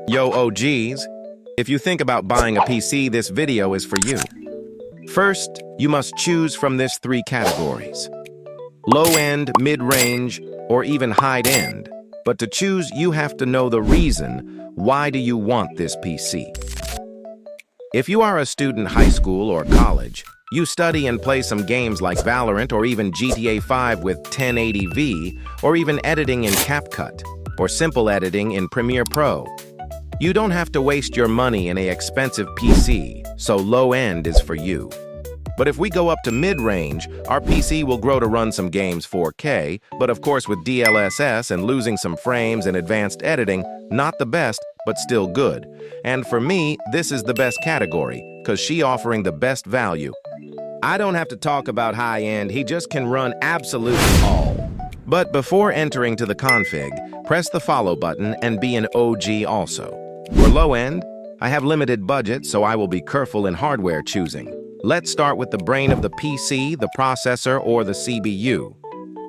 Yo, OGs, if you think about buying a PC, this video is for you. First, you must choose from this three categories: low-end, mid-range, or even high-end. But to choose, you have to know the reason. Why do you want this PC? If you are a student, high school or college, you study and play some games like Valorant or even GTA V with 1080p, or even editing in CapCut, or simple editing in Premiere Pro. You don't have to waste your money in an expensive PC, so low-end is for you. But if we go up to mid-range, our PC will grow to run some games 4K, but of course with DLSS and losing some frames and advanced editing, not the best, but still good. And for me, this is the best category, because she offering the best value. I don't have to talk about high-end, he just can run absolutely all. But before entering to the config, press the follow button and be an OG also. For low-end, I have limited budget, so I will be careful in hardware choosing. Let's start with the brain of the PC, the processor, or the CPU.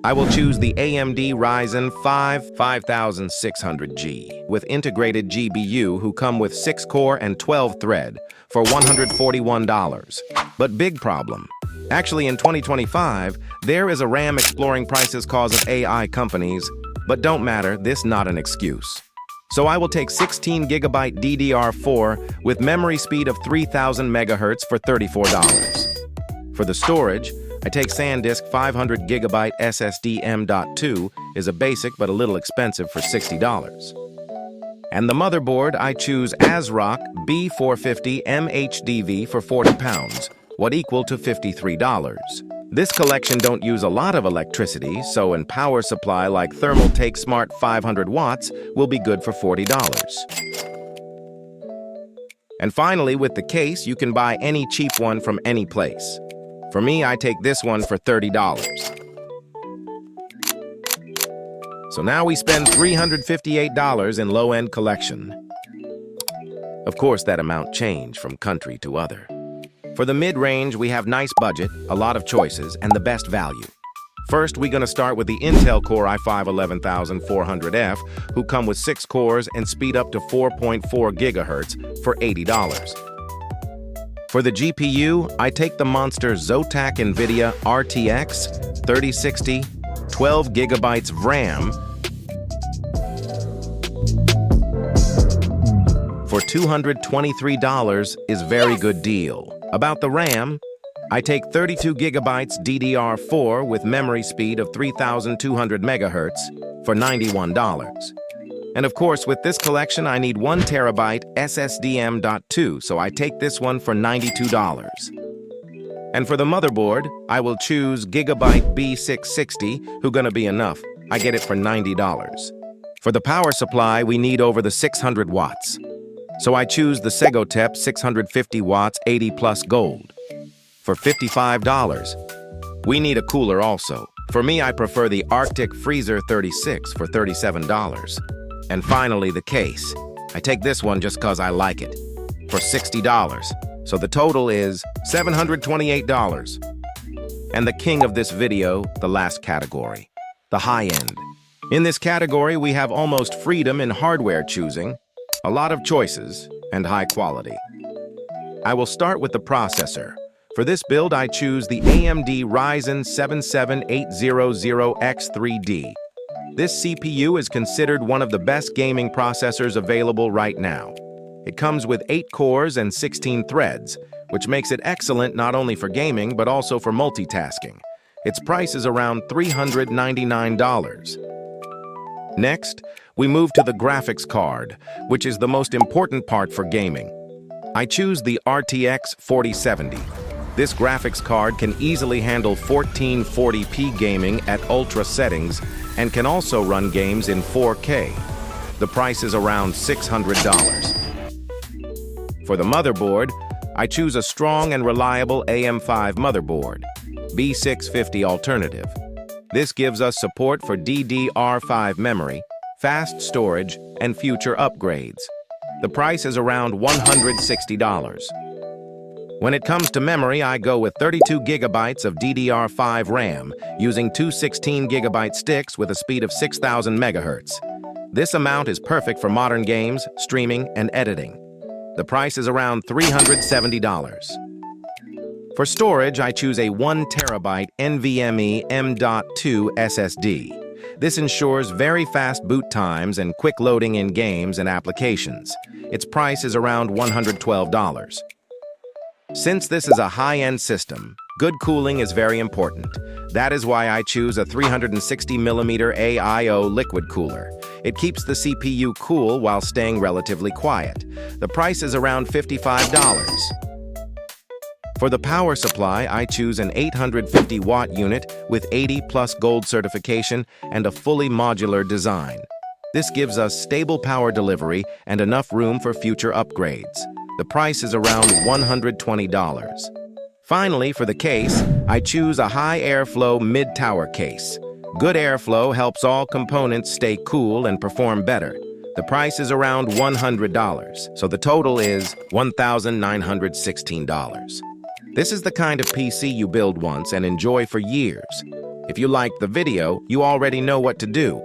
I will choose the AMD Ryzen 5 5600G with integrated GPU who come with 6-core and 12-thread for $141. But big problem. Actually, in 2025, there is a RAM exploring prices cause of AI companies, but don't matter, this not an excuse. So I will take 16GB DDR4 with memory speed of 3000 MHz for $34. For the storage, I take SanDisk 500GB SSD M.2 is a basic but a little expensive for $60. And the motherboard, I choose ASRock B450 MHDV for £40, what equal to $53. This collection don't use a lot of electricity, so in power supply like Thermaltake Smart 500 watts will be good for $40. And finally, with the case, you can buy any cheap one from any place. For me, I take this one for $30. So now we spend $358 in low-end collection. Of course, that amount change from country to other. For the mid-range, we have nice budget, a lot of choices, and the best value. First, we're going to start with the Intel Core i5-11400F, who come with 6 cores and speed up to 4.4 GHz for $80. For the GPU, I take the monster Zotac NVIDIA RTX 3060, 12 GB of RAM for $223 is very good deal. About the RAM, I take 32GB DDR4 with memory speed of 3200 MHz for $91. And of course, with this collection, I need 1TB SSD M.2, so I take this one for $92. And for the motherboard, I will choose Gigabyte B660, who gonna be enough. I get it for $90. For the power supply, we need over the 600 watts. So I choose the Segotep 650 watts 80 plus gold for $55. We need a cooler also. For me, I prefer the Arctic Freezer 36 for $37. And finally, the case. I take this one just cause I like it for $60. So the total is $728. And the king of this video, the last category, the high end. In this category, we have almost freedom in hardware choosing, a lot of choices, and high quality. I will start with the processor. For this build, I choose the AMD Ryzen 77800X3D. This CPU is considered one of the best gaming processors available right now. It comes with 8 cores and 16 threads, which makes it excellent not only for gaming but also for multitasking. Its price is around $399. Next, we move to the graphics card, which is the most important part for gaming. I choose the RTX 4070. This graphics card can easily handle 1440p gaming at ultra settings and can also run games in 4K. The price is around $600. For the motherboard, I choose a strong and reliable AM5 motherboard, B650 alternative. This gives us support for DDR5 memory, fast storage, and future upgrades. The price is around $160. When it comes to memory, I go with 32GB of DDR5 RAM using two 16GB sticks with a speed of 6000 MHz. This amount is perfect for modern games, streaming, and editing. The price is around $370. For storage, I choose a 1 terabyte NVMe M.2 SSD. This ensures very fast boot times and quick loading in games and applications. Its price is around $112. Since this is a high-end system, good cooling is very important. That is why I choose a 360mm AIO liquid cooler. It keeps the CPU cool while staying relatively quiet. The price is around $55. For the power supply, I choose an 850-watt unit with 80+ gold certification and a fully modular design. This gives us stable power delivery and enough room for future upgrades. The price is around $120. Finally, for the case, I choose a high airflow mid-tower case. Good airflow helps all components stay cool and perform better. The price is around $100, so the total is $1,916. This is the kind of PC you build once and enjoy for years. If you liked the video, you already know what to do.